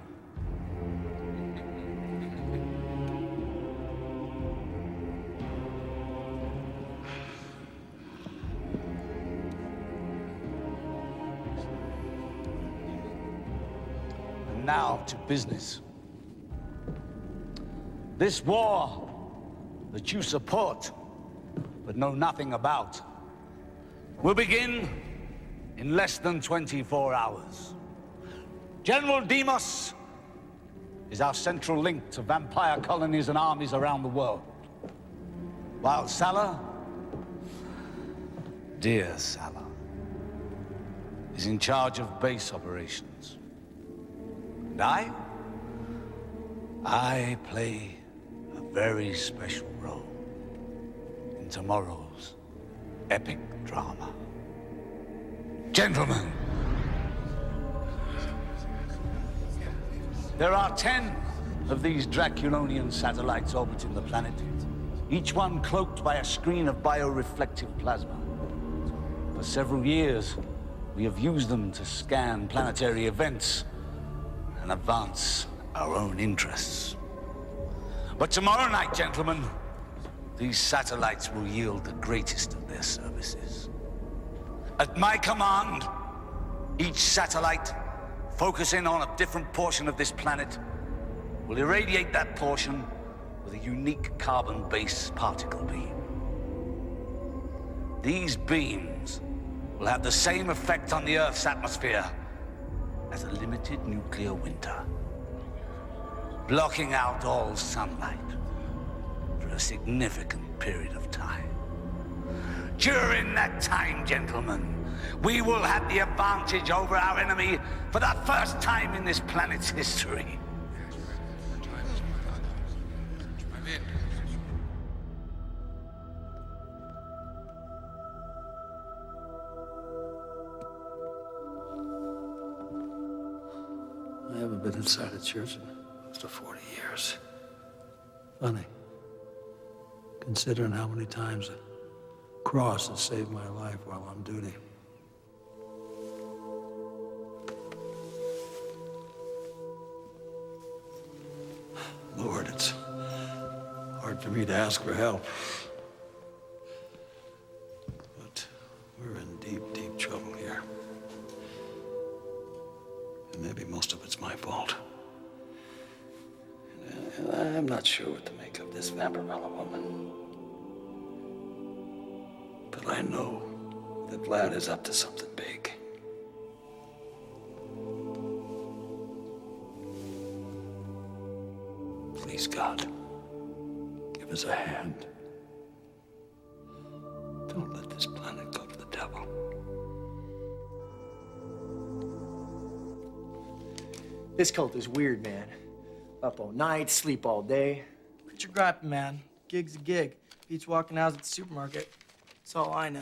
And now to business. This war that you support but know nothing about will begin in less than 24 hours. General Demos is our central link to vampire colonies and armies around the world. While Salah, dear Salah, is in charge of base operations. And I play a very special role in tomorrow's epic drama. Gentlemen, there are 10 of these Draculonian satellites orbiting the planet, each one cloaked by a screen of bioreflective plasma. For several years, we have used them to scan planetary events and advance our own interests. But tomorrow night, gentlemen, these satellites will yield the greatest of their services. At my command, each satellite, focusing on a different portion of this planet, will irradiate that portion with a unique carbon-based particle beam. These beams will have the same effect on the Earth's atmosphere as a limited nuclear winter, blocking out all sunlight for a significant period of time. During that time, gentlemen, we will have the advantage over our enemy for the first time in this planet's history. I haven't been inside a church in close to 40 years. Funny, considering how many times a cross has saved my life while on duty. Lord, it's hard for me to ask for help. But we're in deep, deep trouble here. And maybe most of it's my fault. And I'm not sure what to make of this Vampirella woman. But I know that Vlad is up to something big. Please, God, give us a hand. Don't let this planet go to the devil. This cult is weird, man. Up all night, sleep all day. Quit your griping, man. Gig's a gig. Beats walking out at the supermarket. That's all I know.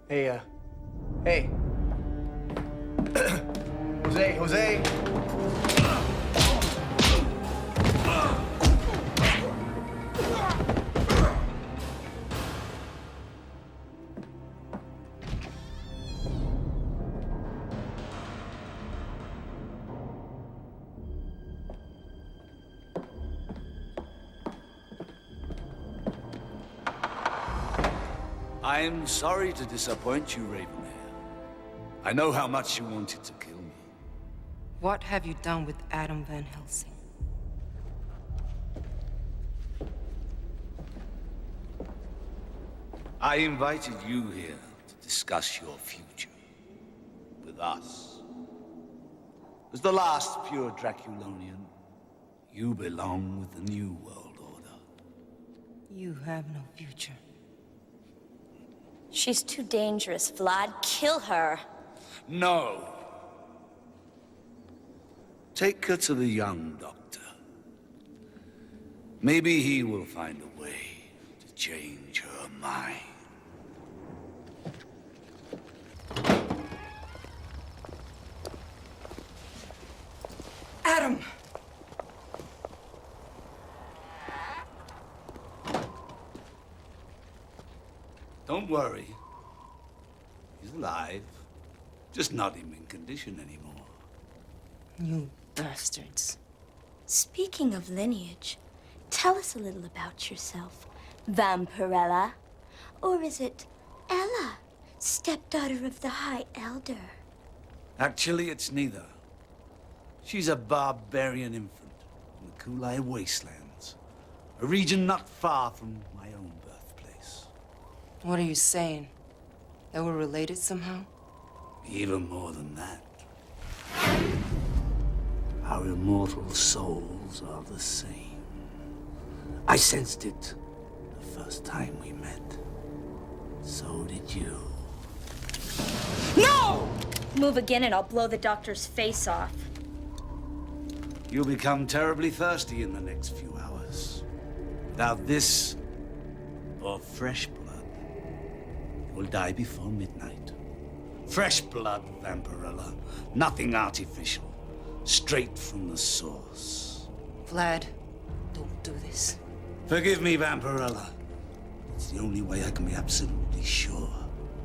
Hey, hey. Jose. I'm sorry to disappoint you, Ravenhair. I know how much you wanted to kill me. What have you done with Adam Van Helsing? I invited you here to discuss your future with us. As the last pure Draculonian, you belong with the New World Order. You have no future. She's too dangerous, Vlad. Kill her. No. Take her to the young doctor. Maybe he will find a way to change her mind. Adam! Don't worry. He's alive. Just not in condition anymore. You bastards. Speaking of lineage, tell us a little about yourself, Vampirella. Or is it Ella, stepdaughter of the High Elder? Actually, it's neither. She's a barbarian infant in the Kulai Wastelands, a region not far from my own birthplace. What are you saying? That we're related somehow? Even more than that. Our immortal souls are the same. I sensed it the first time we met. So did you. No! Move again and I'll blow the doctor's face off. You'll become terribly thirsty in the next few hours. Without this, or fresh blood, you will die before midnight. Fresh blood, Vampirella. Nothing artificial. Straight from the source. Vlad, don't do this. Forgive me, Vampirella. It's the only way I can be absolutely sure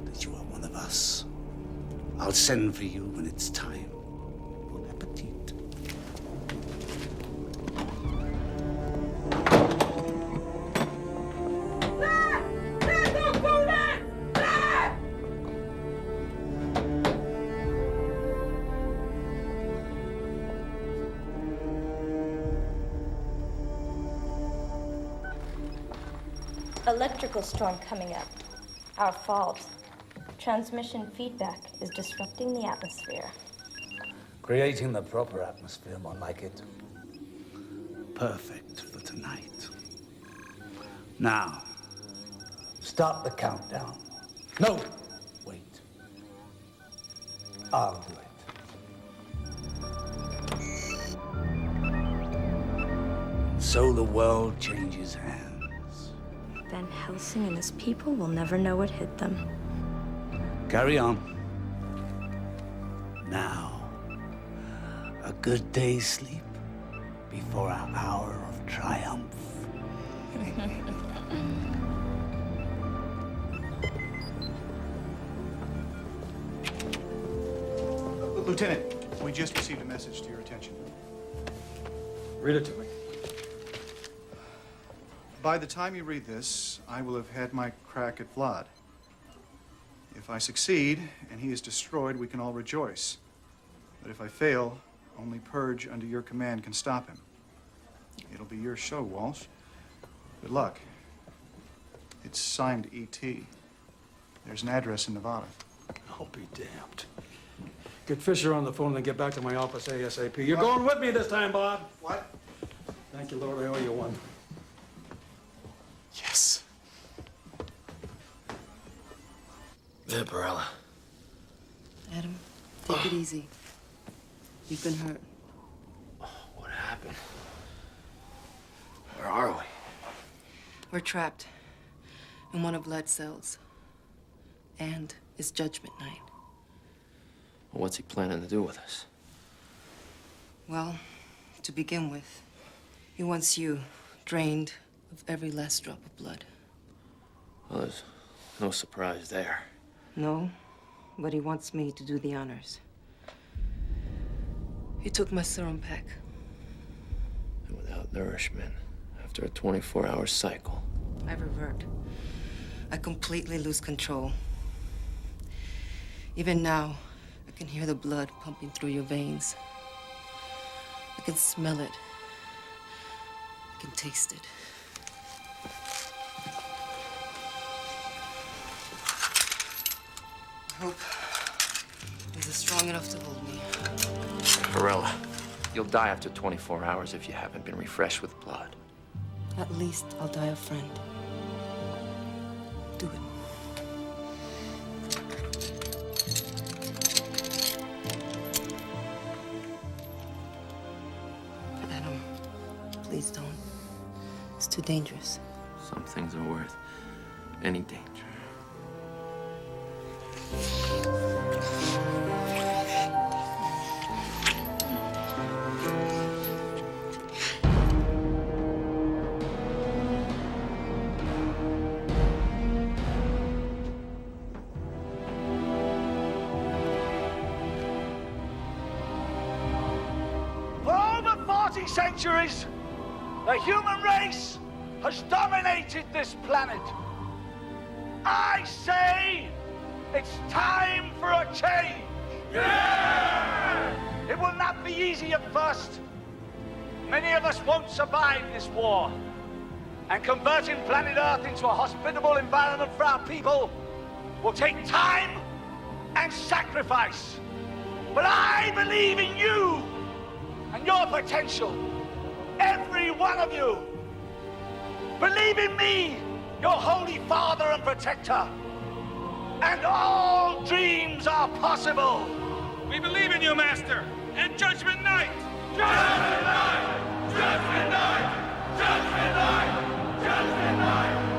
that you are one of us. I'll send for you when it's time. Bon appetit. Electrical storm coming up. Our fault. Transmission feedback is disrupting the atmosphere. Creating the proper atmosphere, more like it. Perfect for tonight. Now, start the countdown. No, wait. I'll do it. So the world changes hands. Van Helsing and his people will never know what hit them. Carry on. Now, a good day's sleep before our hour of triumph. Lieutenant, we just received a message to your attention. Read it to me. By the time you read this, I will have had my crack at Vlad. If I succeed and he is destroyed, we can all rejoice. But if I fail, only Purge under your command can stop him. It'll be your show, Walsh. Good luck. It's signed E.T. There's an address in Nevada. I'll be damned. Get Fisher on the phone and then get back to my office ASAP. You're going with me this time, Bob. What? Thank you, Lord. I owe you one. Yes. Vampirella. Adam, take it easy. You've been hurt. What happened? Where are we? We're trapped in one of Vlad's cells. And it's Judgment Night. Well, what's he planning to do with us? Well, to begin with, he wants you drained of every last drop of blood. Well, there's no surprise there. No, but he wants me to do the honors. He took my serum pack. And without nourishment, after a 24-hour cycle. I revert. I completely lose control. Even now, I can hear the blood pumping through your veins. I can smell it. I can taste it. I hope this is strong enough to hold me. Vampirella, you'll die after 24 hours if you haven't been refreshed with blood. At least I'll die a friend. Do it. Adam, please don't. It's too dangerous. Some things are worth any danger. For over 40 centuries, the human race has dominated this planet. I say it's time for a change. Yeah! It will not be easy at first. Many of us won't survive this war. And converting planet Earth into a hospitable environment for our people will take time and sacrifice. But I believe in you and your potential. Every one of you. Believe in me, your holy father and protector. And all dreams are possible. We believe in you, Master. And Judgment Night! Judgment Night! Judgment Night! Judgment Night! Judgment Night!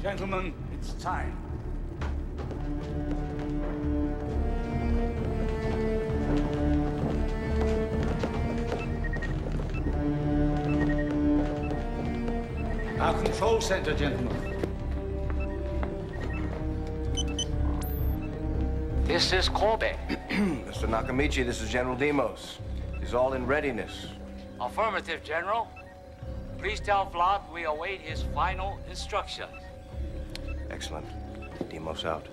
Gentlemen, it's time. Our control center, gentlemen. This is Kobe. Mr. Nakamichi, this is General Demos. He's all in readiness. Affirmative, General. Please tell Vlad we await his final instructions. Excellent. Demos out.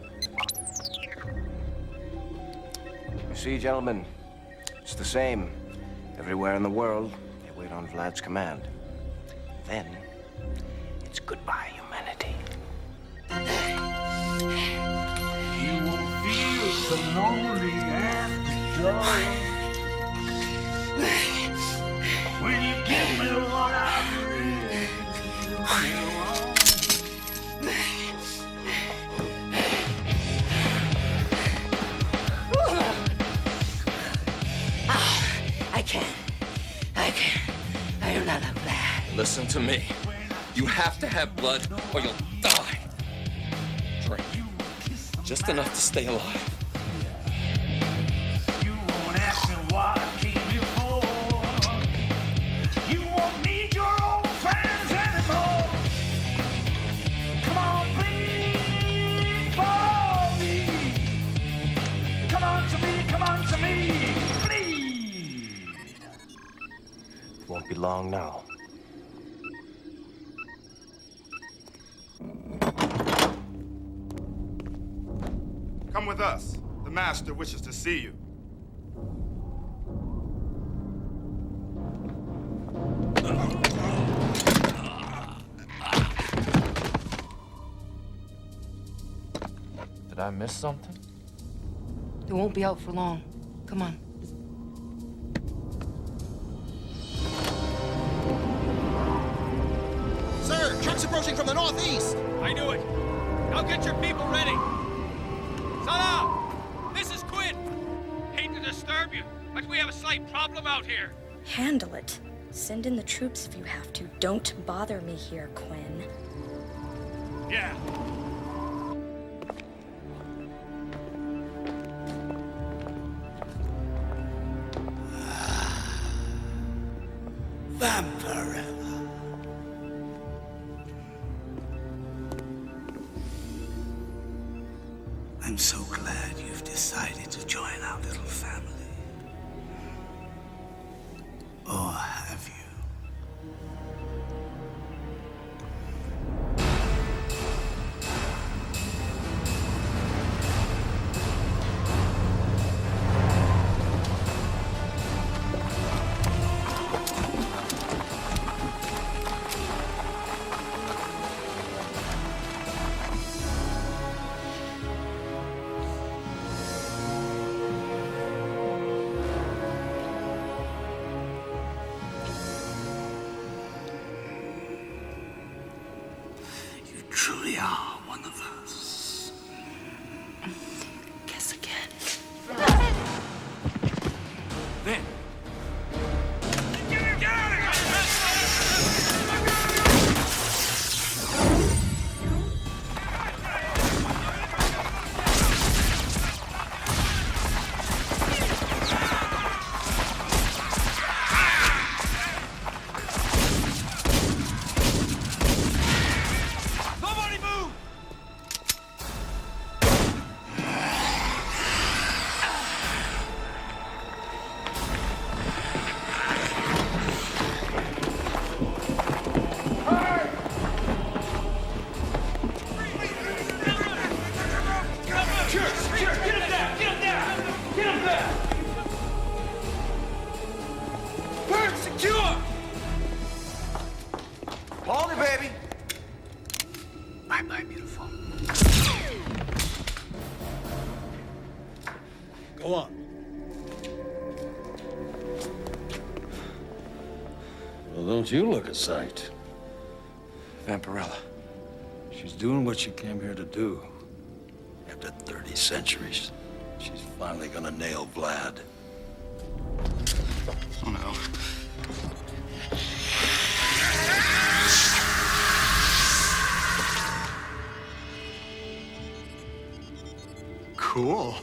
You see, gentlemen, it's the same. Everywhere in the world, they wait on Vlad's command. Then, it's goodbye, humanity. You will feel so lonely and joy when you give me what I really want. I can't. I do not have that. Listen to me. You have to have blood or you'll die. Drink. Just enough to stay alive. You won't ask me what I came here for. You won't need your old friends anymore. Come on, please, for me. Come on to me, please. Won't be long now. Come with us. The Master wishes to see you. Did I miss something? It won't be out for long. Come on. Sir, trucks approaching from the northeast. I knew it. Now get your people ready. Salah! This is Quinn. Hate to disturb you, but we have a slight problem out here. Handle it. Send in the troops if you have to. Don't bother me here, Quinn. Yeah. Vampirella. I'm so glad you've decided to join our little family. Or have you? You truly are one of us. Guess again. Then. Somebody move! Bird, secure! Hold it, baby. Bye-bye, beautiful. Go on. Well, don't you look a sight? Vampirella. She's doing what she came here to do. After 30 centuries, she's finally gonna nail Vlad. Oh, no. Cool.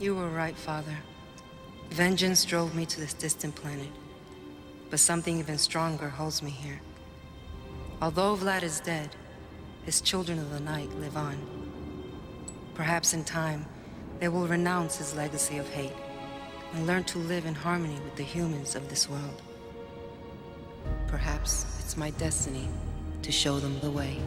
You were right, Father. Vengeance drove me to this distant planet. But something even stronger holds me here. Although Vlad is dead, his children of the night live on. Perhaps in time, they will renounce his legacy of hate and learn to live in harmony with the humans of this world. Perhaps it's my destiny to show them the way.